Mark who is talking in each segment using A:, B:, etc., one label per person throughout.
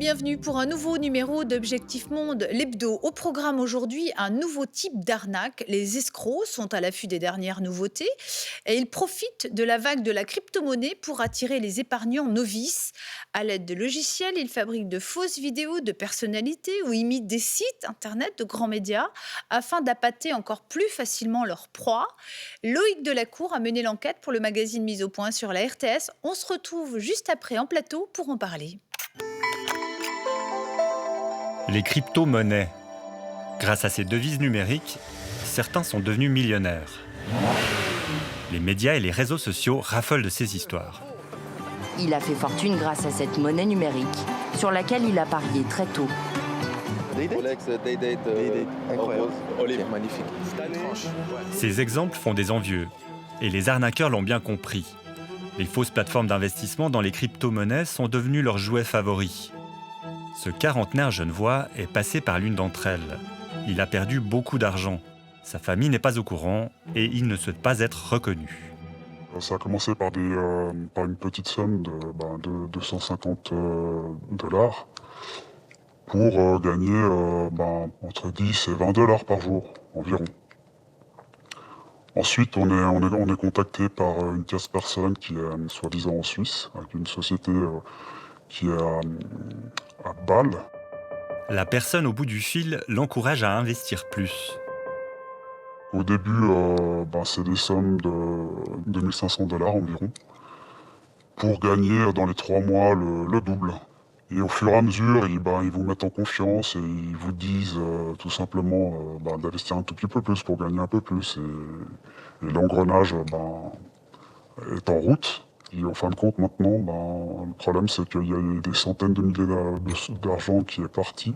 A: bienvenue pour un nouveau numéro d'Objectif Monde, l'hebdo. Au programme aujourd'hui, un nouveau type d'arnaque. Les escrocs sont à l'affût des dernières nouveautés et ils profitent de la vague de la crypto-monnaie pour attirer les épargnants novices. À l'aide de logiciels, ils fabriquent de fausses vidéos de personnalités ou imitent des sites internet de grands médias afin d'appâter encore plus facilement leur proie. Loïc Delacour a mené l'enquête pour le magazine Mise au Point sur la RTS. On se retrouve juste après en plateau pour en parler.
B: Les crypto-monnaies. Grâce à ces devises numériques, certains sont devenus millionnaires. Les médias et les réseaux sociaux raffolent de ces histoires.
C: Il a fait fortune grâce à cette monnaie numérique, sur laquelle il a parié très tôt.
D: Rolex, Day-Date,
E: incroyable.
D: Olive.
E: Magnifique.
B: Ces exemples font des envieux, et les arnaqueurs l'ont bien compris. Les fausses plateformes d'investissement dans les crypto-monnaies sont devenues leurs jouets favoris. Ce quarantenaire genevois est passé par l'une d'entre elles. Il a perdu beaucoup d'argent. Sa famille n'est pas au courant et il ne souhaite pas être reconnu.
F: Ça a commencé par une petite somme de 250 dollars pour gagner entre 10 et 20 dollars par jour environ. Ensuite, on est contacté par une tierce personne qui est soi-disant en Suisse, avec une société qui est à Bâle.
B: La personne au bout du fil l'encourage à investir plus.
F: Au début, c'est des sommes de 2500 dollars environ, pour gagner dans les 3 mois le double. Et au fur et à mesure, ils vous mettent en confiance et ils vous disent tout simplement d'investir un tout petit peu plus pour gagner un peu plus. Et l'engrenage est en route. Et en fin de compte, maintenant, le problème, c'est qu'il y a des centaines de milliers d'argent qui est parti,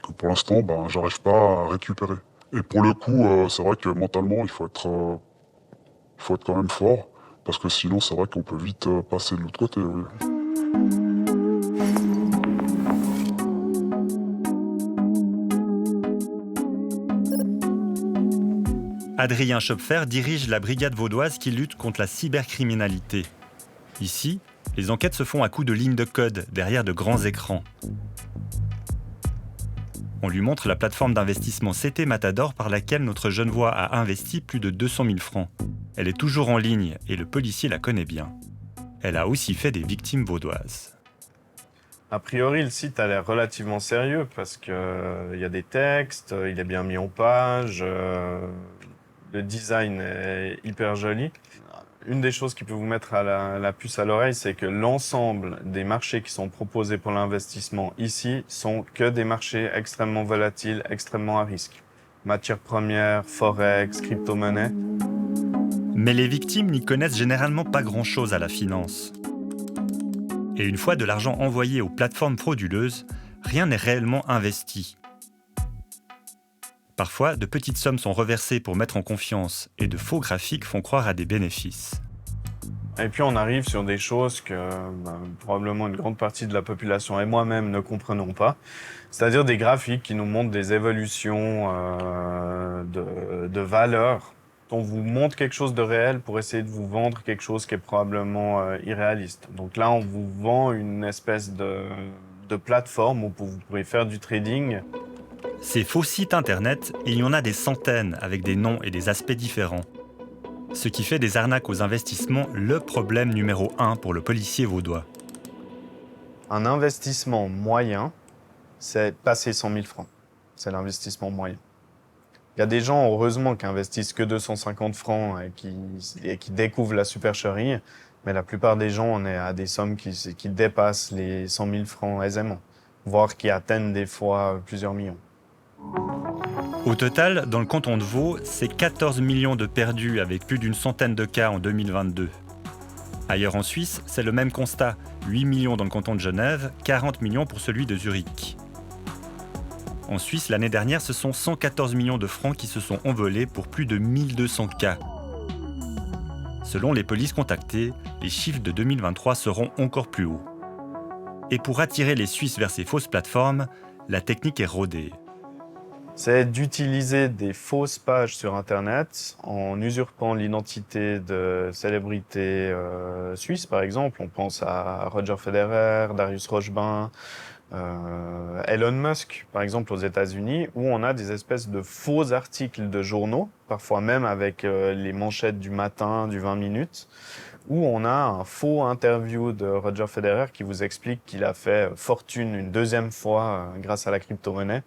F: que pour l'instant, j'arrive pas à récupérer. Et pour le coup, c'est vrai que mentalement, il faut être quand même fort, parce que sinon, c'est vrai qu'on peut vite passer de l'autre côté. Oui.
B: Adrien Schopfer dirige la brigade vaudoise qui lutte contre la cybercriminalité. Ici, les enquêtes se font à coups de lignes de code derrière de grands écrans. On lui montre la plateforme d'investissement CT Matador par laquelle notre Genevois a investi plus de 200 000 francs. Elle est toujours en ligne et le policier la connaît bien. Elle a aussi fait des victimes vaudoises.
E: A priori, le site a l'air relativement sérieux parce qu'il y a des textes, il est bien mis en page, le design est hyper joli. Une des choses qui peut vous mettre à la puce à l'oreille, c'est que l'ensemble des marchés qui sont proposés pour l'investissement ici sont que des marchés extrêmement volatiles, extrêmement à risque. Matières premières, forex, crypto-monnaie.
B: Mais les victimes n'y connaissent généralement pas grand-chose à la finance. Et une fois de l'argent envoyé aux plateformes frauduleuses, rien n'est réellement investi. Parfois, de petites sommes sont reversées pour mettre en confiance et de faux graphiques font croire à des bénéfices.
E: Et puis on arrive sur des choses que probablement une grande partie de la population et moi-même ne comprenons pas. C'est-à-dire des graphiques qui nous montrent des évolutions de valeurs. On vous montre quelque chose de réel pour essayer de vous vendre quelque chose qui est probablement irréaliste. Donc là, on vous vend une espèce de plateforme où vous pourrez faire du trading.
B: Ces faux sites internet, il y en a des centaines avec des noms et des aspects différents. Ce qui fait des arnaques aux investissements le problème numéro 1 pour le policier vaudois.
E: Un investissement moyen, c'est passer 100 000 francs. C'est l'investissement moyen. Il y a des gens, heureusement, qui investissent que 250 francs et qui découvrent la supercherie, mais la plupart des gens, on est à des sommes qui dépassent les 100 000 francs aisément, voire qui atteignent des fois plusieurs millions.
B: Au total, dans le canton de Vaud, c'est 14 millions de perdus avec plus d'une centaine de cas en 2022. Ailleurs en Suisse, c'est le même constat, 8 millions dans le canton de Genève, 40 millions pour celui de Zurich. En Suisse, l'année dernière, ce sont 114 millions de francs qui se sont envolés pour plus de 1200 cas. Selon les polices contactées, les chiffres de 2023 seront encore plus hauts. Et pour attirer les Suisses vers ces fausses plateformes, la technique est rodée.
E: C'est d'utiliser des fausses pages sur Internet en usurpant l'identité de célébrités suisses, par exemple. On pense à Roger Federer, Darius Rochebin, Elon Musk, par exemple, aux États-Unis, où on a des espèces de faux articles de journaux, parfois même avec les manchettes du matin, du 20 minutes, où on a un faux interview de Roger Federer qui vous explique qu'il a fait fortune une deuxième fois grâce à la crypto-monnaie,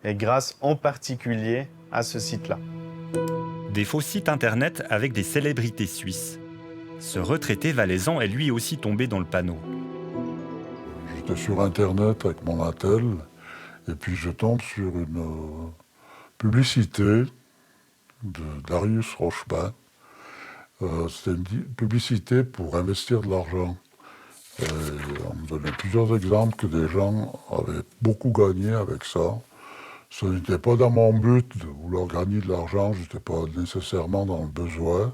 E: et grâce en particulier à ce site-là.
B: Des faux sites internet avec des célébrités suisses. Ce retraité valaisan est lui aussi tombé dans le panneau.
G: J'étais sur Internet avec mon attel, et puis je tombe sur une publicité de Darius Rochebin. C'était une publicité pour investir de l'argent. Et on me donnait plusieurs exemples que des gens avaient beaucoup gagné avec ça. Ce n'était pas dans mon but de vouloir gagner de l'argent, je n'étais pas nécessairement dans le besoin.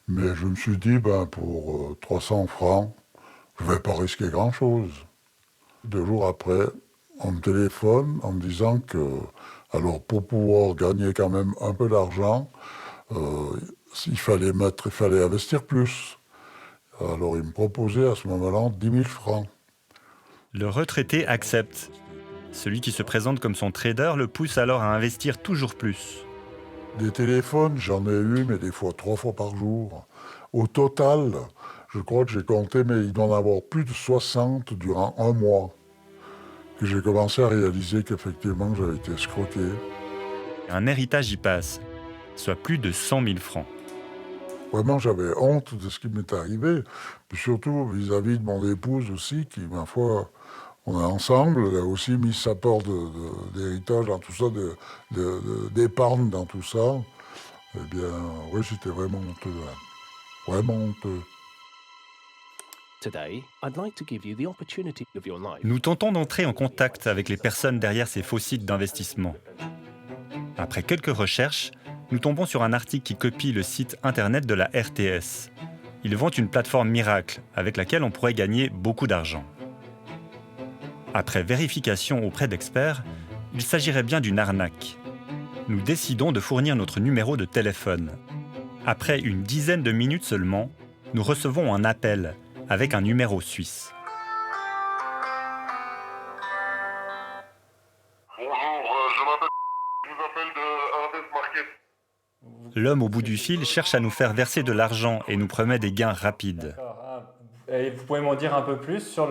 G: Mais je me suis dit, pour 300 francs, je ne vais pas risquer grand-chose. 2 jours après, on me téléphone en me disant que, alors pour pouvoir gagner quand même un peu d'argent, il fallait investir plus. Alors il me proposait à ce moment-là 10 000 francs.
B: Le retraité accepte. Celui qui se présente comme son trader le pousse alors à investir toujours plus.
G: Des téléphones, j'en ai eu, mais des fois 3 fois par jour. Au total, je crois que j'ai compté, mais il doit en avoir plus de 60 durant 1 mois. Que j'ai commencé à réaliser qu'effectivement, j'avais été escroqué.
B: Un héritage y passe, soit plus de 100 000 francs.
G: Vraiment, j'avais honte de ce qui m'est arrivé. Puis surtout vis-à-vis de mon épouse aussi, qui, ma foi, on est ensemble. Elle a aussi mis sa part d'héritage dans tout ça, d'épargne dans tout ça. Eh bien, oui, j'étais vraiment honteux. Vraiment honteux.
B: Nous tentons d'entrer en contact avec les personnes derrière ces faux sites d'investissement. Après quelques recherches, nous tombons sur un article qui copie le site internet de la RTS. Ils vendent une plateforme miracle avec laquelle on pourrait gagner beaucoup d'argent. Après vérification auprès d'experts, il s'agirait bien d'une arnaque. Nous décidons de fournir notre numéro de téléphone. Après une dizaine de minutes seulement, nous recevons un appel avec un numéro suisse.
H: Bonjour, je m'appelle, je vous appelle de Invest Market.
B: L'homme au bout du fil cherche à nous faire verser de l'argent et nous promet des gains rapides.
I: Et vous pouvez m'en dire un peu plus sur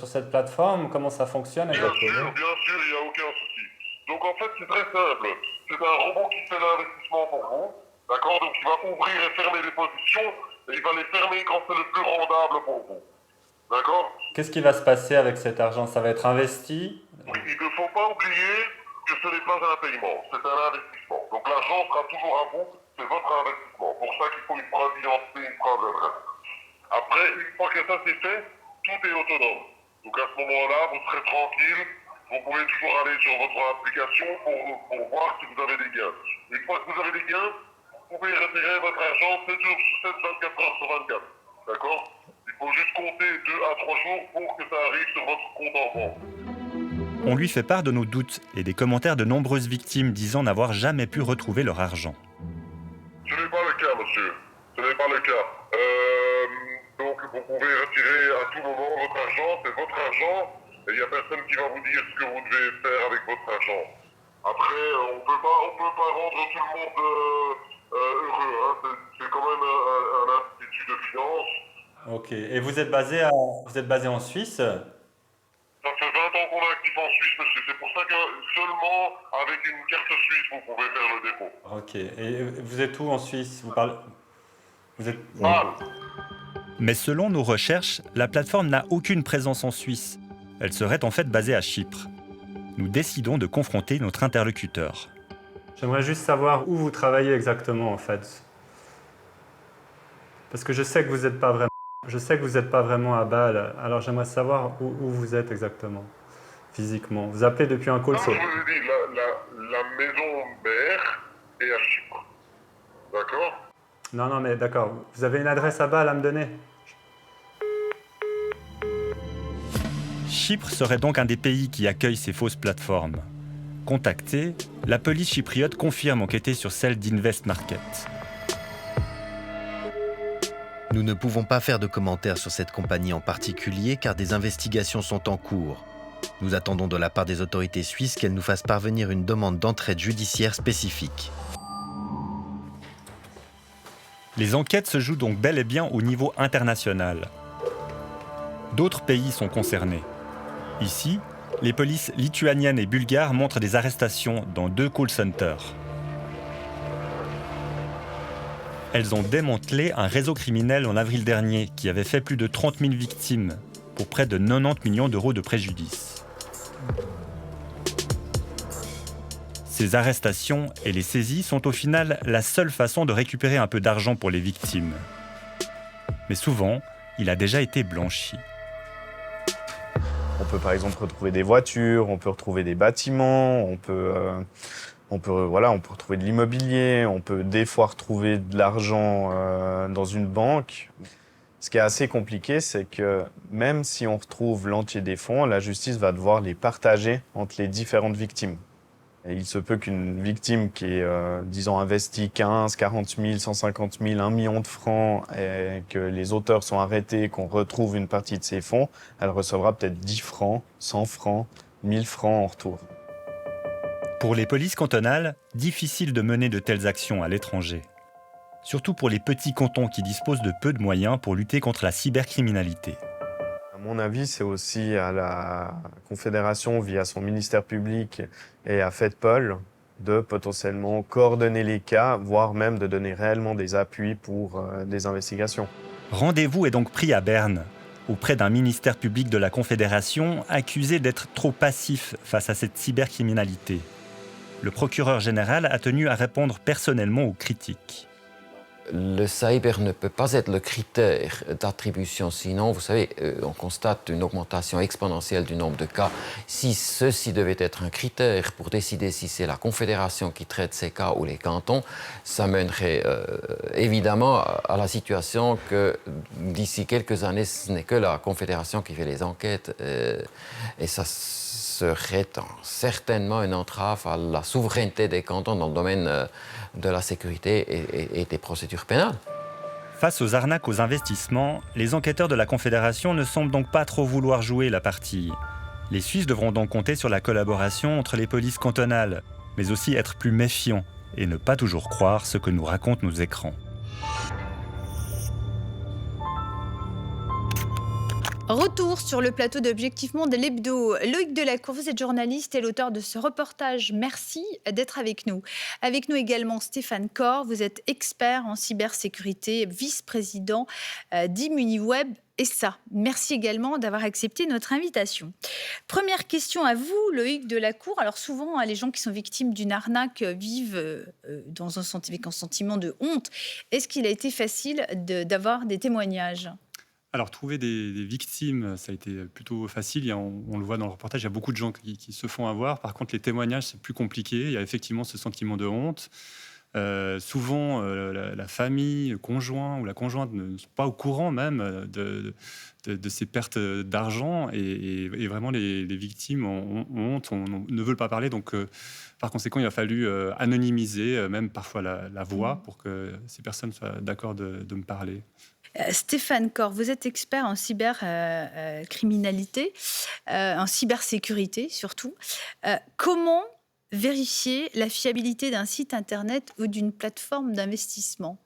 I: cette plateforme, comment ça fonctionne exactement?
H: Bien sûr, il n'y a aucun souci. Donc en fait, c'est très simple. C'est un robot qui fait l'investissement pour vous. D'accord? Donc il va ouvrir et fermer les positions et il va les fermer quand c'est le plus rendable pour vous. D'accord?
I: Qu'est-ce qui va se passer avec cet argent? Ça va être investi?
H: Oui, il ne faut pas oublier que ce n'est pas un paiement, c'est un investissement. Donc l'argent sera toujours à vous, c'est votre investissement. Pour ça qu'il faut une preuve d'identité, une preuve d'adresse. Après, une fois que ça c'est fait, tout est autonome. Donc à ce moment-là, vous serez tranquille. Vous pouvez toujours aller sur votre application pour voir si vous avez des gains. Une fois que vous avez des gains, vous pouvez retirer votre argent 7 jours sur 7, 24 heures sur 24. D'accord? Il faut juste compter 2 à 3 jours pour que ça arrive sur votre compte en banque.
B: On lui fait part de nos doutes et des commentaires de nombreuses victimes disant n'avoir jamais pu retrouver leur argent.
H: Ce n'est pas le cas, monsieur. Ce n'est pas le cas. Donc, vous pouvez retirer à tout moment votre argent. C'est votre argent. Et il n'y a personne qui va vous dire ce que vous devez faire avec votre argent. Après, on peut pas rendre tout le monde heureux. Hein. C'est quand même un institut de finance.
I: Ok. Et vous êtes basé en Suisse?
H: Ça fait 20 ans qu'on est actif en Suisse, monsieur. C'est pour ça que seulement avec une carte suisse, vous pouvez faire le dépôt.
I: Ok. Et vous êtes où en Suisse? Vous êtes...
B: Mais selon nos recherches, la plateforme n'a aucune présence en Suisse. Elle serait en fait basée à Chypre. Nous décidons de confronter notre interlocuteur.
I: J'aimerais juste savoir où vous travaillez exactement en fait. Parce que je sais que vous n'êtes pas vraiment à Bâle, alors j'aimerais savoir où vous êtes exactement, physiquement. Vous appelez depuis un call center.
H: Je vous ai dit, la maison mère est à Chypre. D'accord?
I: Non, mais d'accord. Vous avez une adresse à Bâle à me donner?
B: Chypre serait donc un des pays qui accueille ces fausses plateformes. Contactée, la police chypriote confirme enquêter sur celle d'Invest Market.
J: Nous ne pouvons pas faire de commentaires sur cette compagnie en particulier car des investigations sont en cours. Nous attendons de la part des autorités suisses qu'elles nous fassent parvenir une demande d'entraide judiciaire spécifique.
B: Les enquêtes se jouent donc bel et bien au niveau international. D'autres pays sont concernés. Ici, les polices lituaniennes et bulgares montrent des arrestations dans 2 call centers. Elles ont démantelé un réseau criminel en avril dernier qui avait fait plus de 30 000 victimes pour près de 90 millions d'euros de préjudice. Ces arrestations et les saisies sont au final la seule façon de récupérer un peu d'argent pour les victimes. Mais souvent, il a déjà été blanchi.
E: On peut par exemple retrouver des voitures, on peut retrouver des bâtiments, on peut retrouver de l'immobilier, on peut des fois retrouver de l'argent dans une banque. Ce qui est assez compliqué, c'est que même si on retrouve l'entier des fonds, la justice va devoir les partager entre les différentes victimes. Et il se peut qu'une victime qui ait, investi 15, 40 000, 150 000, 1 million de francs et que les auteurs sont arrêtés, qu'on retrouve une partie de ces fonds, elle recevra peut-être 10 francs, 100 francs, 1000 francs en retour.
B: Pour les polices cantonales, difficile de mener de telles actions à l'étranger. Surtout pour les petits cantons qui disposent de peu de moyens pour lutter contre la cybercriminalité.
E: À mon avis, c'est aussi à la Confédération, via son ministère public et à FEDPOL, de potentiellement coordonner les cas, voire même de donner réellement des appuis pour des investigations.
B: Rendez-vous est donc pris à Berne, auprès d'un ministère public de la Confédération accusé d'être trop passif face à cette cybercriminalité. Le procureur général a tenu à répondre personnellement aux critiques.
K: Le cyber ne peut pas être le critère d'attribution, sinon, vous savez, on constate une augmentation exponentielle du nombre de cas. Si ceci devait être un critère pour décider si c'est la Confédération qui traite ces cas ou les cantons, ça mènerait évidemment à la situation que d'ici quelques années, ce n'est que la Confédération qui fait les enquêtes et ça serait certainement une entrave à la souveraineté des cantons dans le domaine de la sécurité et des procédures pénales.
B: Face aux arnaques aux investissements, les enquêteurs de la Confédération ne semblent donc pas trop vouloir jouer la partie. Les Suisses devront donc compter sur la collaboration entre les polices cantonales, mais aussi être plus méfiants et ne pas toujours croire ce que nous racontent nos écrans.
A: Retour sur le plateau d'Objectif Monde l'Hebdo. Loïc Delacour, vous êtes journaliste et l'auteur de ce reportage. Merci d'être avec nous. Avec nous également Stéphane Cor, vous êtes expert en cybersécurité, vice-président d'Immuniweb SA. Merci également d'avoir accepté notre invitation. Première question à vous, Loïc Delacour. Alors souvent, les gens qui sont victimes d'une arnaque vivent avec un sentiment de honte. Est-ce qu'il a été facile d'avoir des témoignages ?
I: Alors, trouver des victimes, ça a été plutôt facile. On le voit dans le reportage, il y a beaucoup de gens qui se font avoir. Par contre, les témoignages, c'est plus compliqué. Il y a effectivement ce sentiment de honte. Souvent, la famille, le conjoint ou la conjointe ne sont pas au courant même de ces pertes d'argent. Et vraiment, les victimes ont honte, ne veulent pas parler. Donc, par conséquent, il a fallu anonymiser, même parfois la voix, pour que ces personnes soient d'accord de me parler.
A: Stéphane Cor, vous êtes expert en cybercriminalité, en cybersécurité surtout. Comment vérifier la fiabilité d'un site internet ou d'une plateforme d'investissement ?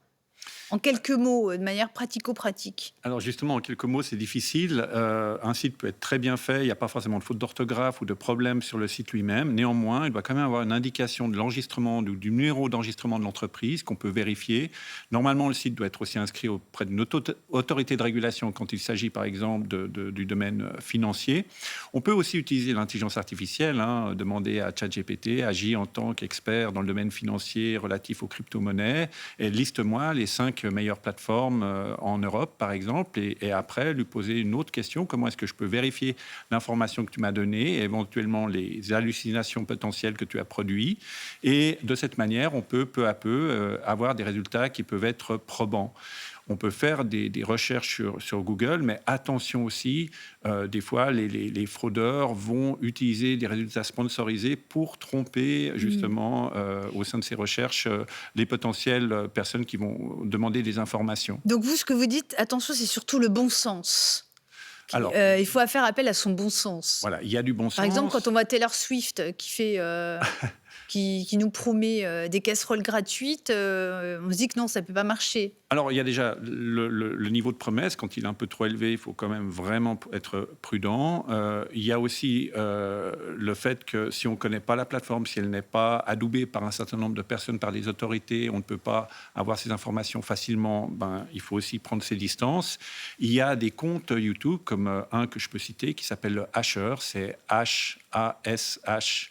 A: En quelques mots, de manière pratico-pratique.
L: Alors justement, en quelques mots, c'est difficile. Un site peut être très bien fait, il n'y a pas forcément de faute d'orthographe ou de problème sur le site lui-même. Néanmoins, il doit quand même avoir une indication de l'enregistrement ou du numéro d'enregistrement de l'entreprise qu'on peut vérifier. Normalement, le site doit être aussi inscrit auprès d'une autorité de régulation quand il s'agit, par exemple, du domaine financier. On peut aussi utiliser l'intelligence artificielle, demander à ChatGPT, agir en tant qu'expert dans le domaine financier relatif aux crypto-monnaies, et liste-moi les 5 meilleures plateformes en Europe, par exemple, et après lui poser une autre question: comment est-ce que je peux vérifier l'information que tu m'as donnée, et éventuellement les hallucinations potentielles que tu as produites, et de cette manière, on peut peu à peu avoir des résultats qui peuvent être probants. On peut faire des recherches sur Google, mais attention aussi, des fois, les fraudeurs vont utiliser des résultats sponsorisés pour tromper, justement, au sein de ces recherches, les potentielles personnes qui vont demander des informations.
A: Donc vous, ce que vous dites, attention, c'est surtout le bon sens Il faut faire appel à son bon sens.
L: Voilà, il y a du bon sens.
A: Par exemple, quand on voit Taylor Swift qui fait... qui nous promet des casseroles gratuites, on se dit que non, ça ne peut pas marcher.
L: Alors, il y a déjà le niveau de promesse. Quand il est un peu trop élevé, il faut quand même vraiment être prudent. Il y a aussi le fait que si on ne connaît pas la plateforme, si elle n'est pas adoubée par un certain nombre de personnes, par des autorités, on ne peut pas avoir ces informations facilement. Il faut aussi prendre ses distances. Il y a des comptes YouTube, comme un que je peux citer, qui s'appelle le Hasher. C'est H-A-S-H.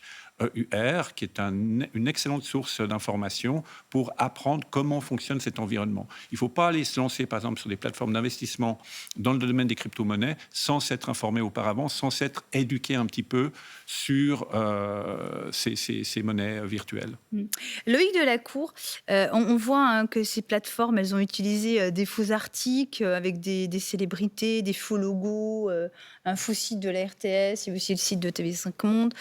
L: EUR, qui est une excellente source d'information pour apprendre comment fonctionne cet environnement. Il ne faut pas aller se lancer, par exemple, sur des plateformes d'investissement dans le domaine des crypto-monnaies sans s'être informé auparavant, sans s'être éduqué un petit peu sur ces monnaies virtuelles.
A: Loïc Delacour, on voit que ces plateformes, elles ont utilisé des faux articles avec des célébrités, des faux logos, un faux site de la RTS, il y a aussi le site de TV5 Monde.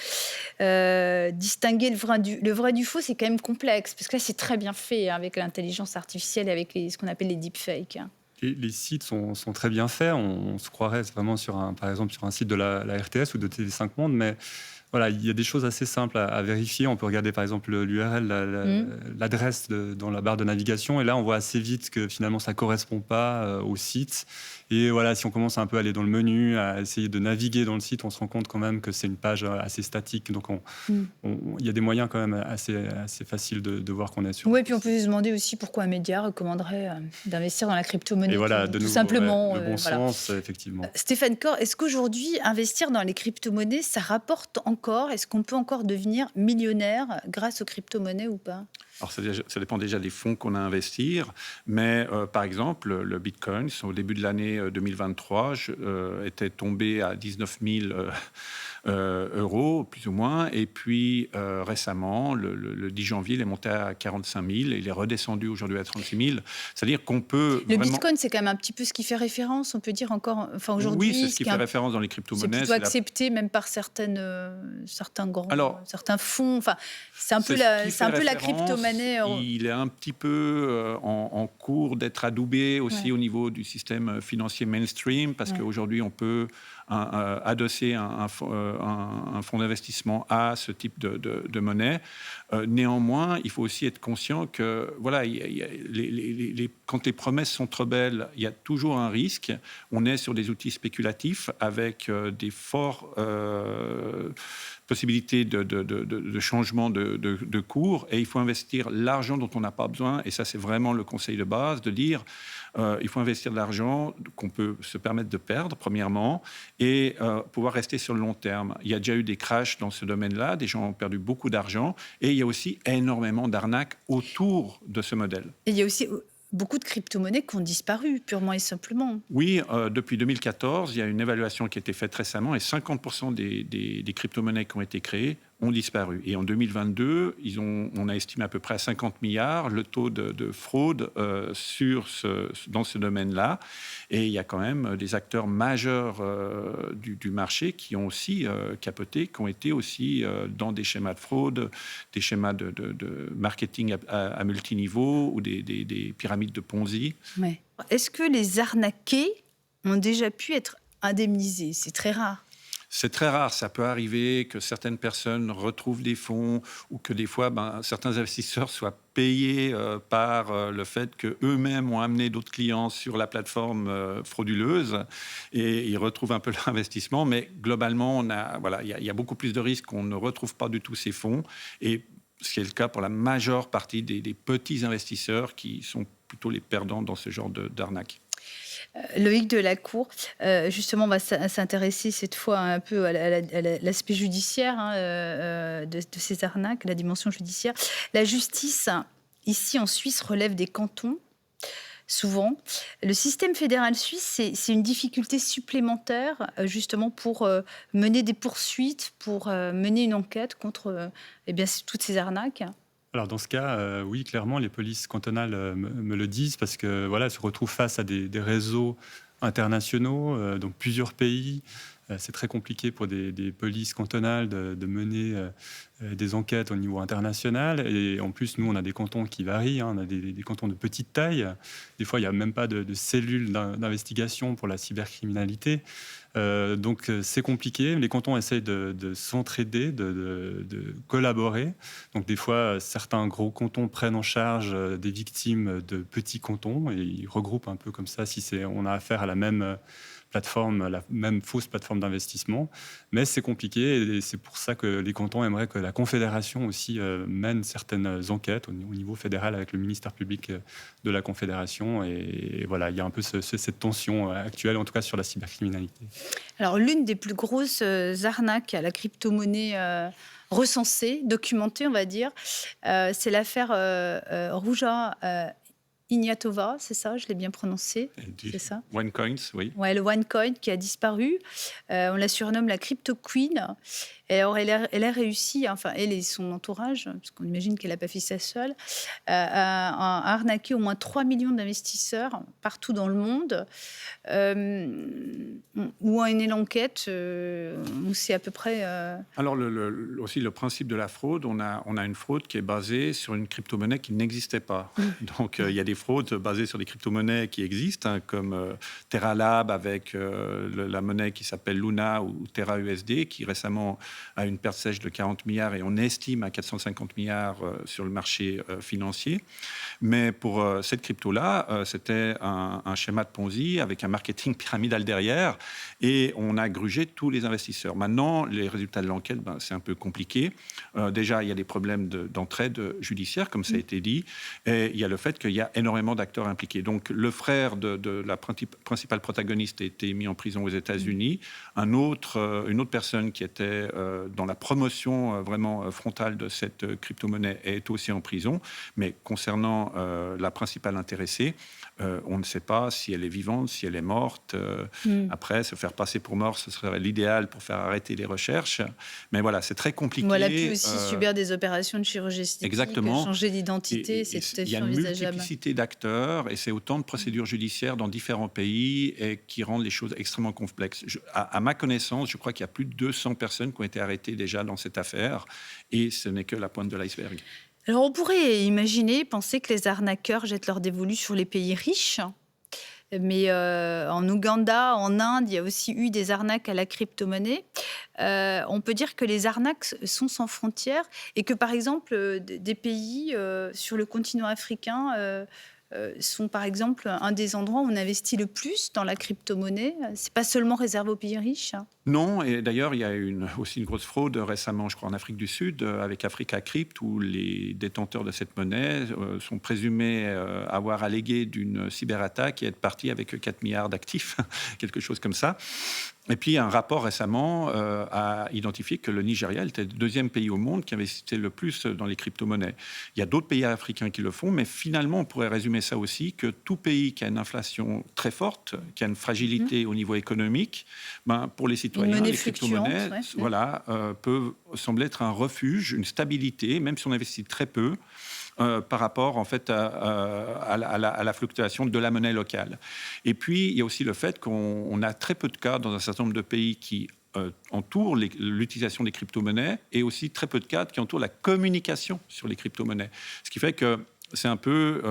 A: Distinguer le vrai du faux, c'est quand même complexe, parce que là, c'est très bien fait avec l'intelligence artificielle et avec ce qu'on appelle les deepfakes.
I: Les sites sont très bien faits. On se croirait vraiment par exemple sur un site de la RTS ou de TV5 Monde, mais voilà, il y a des choses assez simples à vérifier. On peut regarder par exemple l'URL, l'adresse dans la barre de navigation, et là on voit assez vite que finalement ça ne correspond pas au site. Et voilà, si on commence un peu à aller dans le menu, à essayer de naviguer dans le site, on se rend compte quand même que c'est une page assez statique. Donc il y a des moyens quand même assez faciles de voir qu'on est sur.
A: Oui, puis on peut se demander aussi pourquoi un média recommanderait d'investir dans la crypto-monnaie.
I: Et voilà,
A: tout simplement.
I: Le bon sens, effectivement.
A: Stéphane Corr, est-ce qu'aujourd'hui, investir dans les crypto-monnaies, ça rapporte encore? Est-ce qu'on peut encore devenir millionnaire grâce aux crypto-monnaies ou pas?
L: Alors, ça dépend déjà des fonds qu'on a à investir. Mais, par exemple, le Bitcoin, au début de l'année 2023, était tombé à 19 000 euros, plus ou moins. Et puis, récemment, le 10 janvier, il est monté à 45 000 et il est redescendu aujourd'hui à 36 000. C'est-à-dire qu'on peut
A: Le Bitcoin, c'est quand même un petit peu ce qui fait référence, on peut dire encore... Enfin, aujourd'hui,
L: oui, c'est ce qui fait référence dans les crypto-monnaies.
A: C'est plutôt accepté même par certains fonds. Enfin, c'est un peu la crypto-monnaie.
L: Il est un petit peu en cours d'être adoubé aussi au niveau du système financier mainstream, parce qu'aujourd'hui, on peut adosser un fonds d'investissement à ce type de monnaie. Néanmoins, il faut aussi être conscient que voilà, quand les promesses sont trop belles, il y a toujours un risque. On est sur des outils spéculatifs avec des forts possibilités de changement de cours, et il faut investir l'argent dont on n'a pas besoin. Et ça, c'est vraiment le conseil de base, de dire il faut investir de l'argent qu'on peut se permettre de perdre, premièrement, et pouvoir rester sur le long terme. Il y a déjà eu des crashs dans ce domaine-là, des gens ont perdu beaucoup d'argent, et il y a aussi énormément d'arnaques autour de ce modèle.
A: Et il y a aussi beaucoup de crypto-monnaies qui ont disparu, purement et simplement.
L: Oui, depuis 2014, il y a une évaluation qui a été faite récemment, et 50% des crypto-monnaies qui ont été créées ont disparu. Et en 2022, on a estimé à peu près à 50 milliards le taux de fraude dans ce domaine-là. Et il y a quand même des acteurs majeurs du marché qui ont aussi capoté, qui ont été aussi dans des schémas de fraude, des schémas de marketing à multiniveau ou des pyramides de Ponzi.
A: Ouais. Est-ce que les arnaqués ont déjà pu être indemnisés? C'est très rare.
L: C'est très rare, ça peut arriver que certaines personnes retrouvent des fonds ou que des fois, certains investisseurs soient payés par le fait qu'eux-mêmes ont amené d'autres clients sur la plateforme frauduleuse et ils retrouvent un peu leur investissement. Mais globalement, il y a beaucoup plus de risques qu'on ne retrouve pas du tout ces fonds. Et ce qui est le cas pour la majeure partie des petits investisseurs qui sont plutôt les perdants dans ce genre d'arnaque.
A: Loïc Delacour, justement, on va s'intéresser cette fois un peu à l'aspect judiciaire de ces arnaques, la dimension judiciaire. La justice, ici en Suisse, relève des cantons, souvent. Le système fédéral suisse, c'est une difficulté supplémentaire, justement, pour mener des poursuites, pour mener une enquête contre toutes ces arnaques.
I: Alors dans ce cas, oui, clairement, les polices cantonales me le disent parce que voilà, elles se retrouvent face à des réseaux internationaux, donc plusieurs pays. C'est très compliqué pour des polices cantonales de mener des enquêtes au niveau international. Et en plus, nous, on a des cantons qui varient. On a des cantons de petite taille. Des fois, il n'y a même pas de cellules d'investigation pour la cybercriminalité. Donc c'est compliqué. Les cantons essayent de s'entraider, de collaborer. Donc des fois, certains gros cantons prennent en charge des victimes de petits cantons et ils regroupent un peu comme ça si on a affaire à la même plateforme, la même fausse plateforme d'investissement. Mais c'est compliqué et c'est pour ça que les cantons aimeraient que la Confédération aussi mène certaines enquêtes au niveau fédéral avec le ministère public de la Confédération. Et voilà, il y a un peu cette tension actuelle, en tout cas sur la cybercriminalité.
A: Alors, l'une des plus grosses arnaques à la crypto-monnaie recensée, documentée, on va dire, c'est l'affaire Ruja Ignatova, c'est ça, je l'ai bien prononcé, c'est ça?
L: OneCoins, oui.
A: Ouais, le OneCoin qui a disparu. On la surnomme la Crypto Queen. Et alors, elle a réussi, enfin, elle et son entourage, parce qu'on imagine qu'elle n'a pas fait ça seule, à arnaquer au moins 3 millions d'investisseurs partout dans le monde. Où en est l'enquête où c'est à peu près...
L: Alors, aussi, le principe de la fraude, on a une fraude qui est basée sur une crypto-monnaie qui n'existait pas. Donc, il y a des fraudes basées sur des crypto-monnaies qui existent, comme Terra Lab avec la monnaie qui s'appelle Luna ou Terra USD, qui récemment a une perte sèche de 40 milliards et on estime à 450 milliards sur le marché financier. Mais pour cette crypto-là, c'était un schéma de Ponzi avec un marketing pyramidal derrière et on a grugé tous les investisseurs. Maintenant, les résultats de l'enquête, c'est un peu compliqué. Déjà, il y a des problèmes d'entraide judiciaire, comme ça a été dit, et il y a le fait qu'il y a énormément d'acteurs impliqués. Donc, le frère de la principale protagoniste a été mis en prison aux États-Unis. Une autre personne qui était dans la promotion vraiment frontale de cette crypto-monnaie est aussi en prison. Mais concernant la principale intéressée, on ne sait pas si elle est vivante, si elle est morte. Après, se faire passer pour mort, ce serait l'idéal pour faire arrêter les recherches. Mais voilà, c'est très compliqué.
A: Elle a pu aussi subir des opérations de chirurgie esthétique,
L: exactement.
A: Changer d'identité, c'est tout à fait envisageable.
L: Il y a une multiplicité d'acteurs et c'est autant de procédures judiciaires dans différents pays et qui rendent les choses extrêmement complexes. À ma connaissance, je crois qu'il y a plus de 200 personnes qui ont été arrêtées déjà dans cette affaire et ce n'est que la pointe de l'iceberg.
A: Alors, on pourrait penser que les arnaqueurs jettent leur dévolu sur les pays riches. Mais en Ouganda, en Inde, il y a aussi eu des arnaques à la crypto-monnaie. On peut dire que les arnaques sont sans frontières et que, par exemple, des pays sur le continent africain sont, par exemple, un des endroits où on investit le plus dans la crypto-monnaie. C'est pas seulement réservé aux pays riches.
L: Non, et d'ailleurs, il y a aussi une grosse fraude récemment, je crois, en Afrique du Sud, avec Africa Crypt, où les détenteurs de cette monnaie sont présumés avoir allégué d'une cyberattaque et être partis avec 4 milliards d'actifs, quelque chose comme ça. Et puis, un rapport récemment a identifié que le Nigeria était le deuxième pays au monde qui investissait le plus dans les crypto-monnaies. Il y a d'autres pays africains qui le font, mais finalement, on pourrait résumer ça aussi, que tout pays qui a une inflation très forte, qui a une fragilité au niveau économique, pour les citoyens, les crypto-monnaies peuvent sembler être un refuge, une stabilité, même si on investit très peu, par rapport en fait à la fluctuation de la monnaie locale. Et puis, il y a aussi le fait qu'on a très peu de cas dans un certain nombre de pays qui entourent l'utilisation des crypto-monnaies et aussi très peu de cas qui entourent la communication sur les crypto-monnaies. Ce qui fait que c'est un peu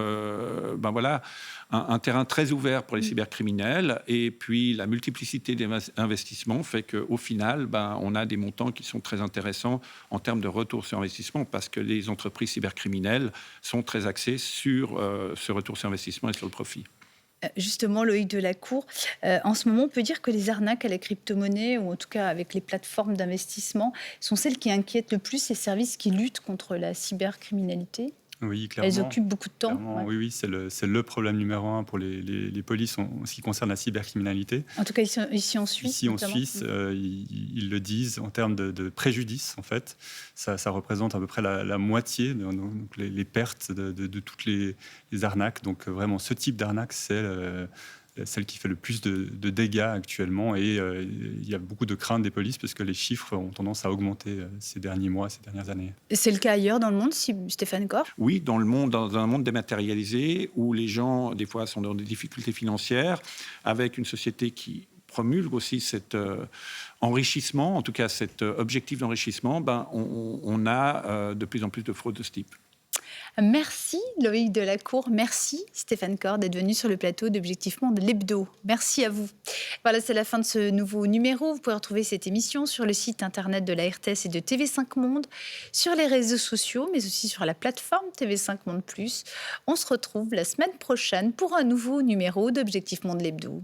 L: un terrain très ouvert pour les cybercriminels. Et puis, la multiplicité des investissements fait qu'au final, on a des montants qui sont très intéressants en termes de retour sur investissement parce que les entreprises cybercriminelles sont très axées sur ce retour sur investissement et sur le profit.
A: Justement, Loïc Delacour, en ce moment, on peut dire que les arnaques à la crypto-monnaie, ou en tout cas avec les plateformes d'investissement, sont celles qui inquiètent le plus les services qui luttent contre la cybercriminalité.
I: Oui, clairement.
A: Elles occupent beaucoup de temps.
I: Ouais. Oui, c'est le problème numéro un pour les polices en ce qui concerne la cybercriminalité.
A: En tout cas, ici en Suisse.
I: Ici en Suisse, ils le disent en termes de préjudice, en fait. Ça représente à peu près la moitié, donc les pertes de toutes les arnaques. Donc vraiment, ce type d'arnaque, c'est celle qui fait le plus de dégâts actuellement. Et il y a beaucoup de craintes des polices parce que les chiffres ont tendance à augmenter ces derniers mois, ces dernières années.
A: Et c'est le cas ailleurs dans le monde, Stéphane Corr ?
L: Oui, dans un monde dématérialisé où les gens, des fois, sont dans des difficultés financières, avec une société qui promulgue aussi cet enrichissement, en tout cas cet objectif d'enrichissement, on a de plus en plus de fraudes de ce type.
A: Merci Loïc Delacour, merci Stéphane Cor d'être venu sur le plateau d'Objectif Monde l'Hebdo. Merci à vous. Voilà, c'est la fin de ce nouveau numéro. Vous pouvez retrouver cette émission sur le site internet de la RTS et de TV5 Monde, sur les réseaux sociaux, mais aussi sur la plateforme TV5 Monde+. On se retrouve la semaine prochaine pour un nouveau numéro d'Objectif Monde l'Hebdo.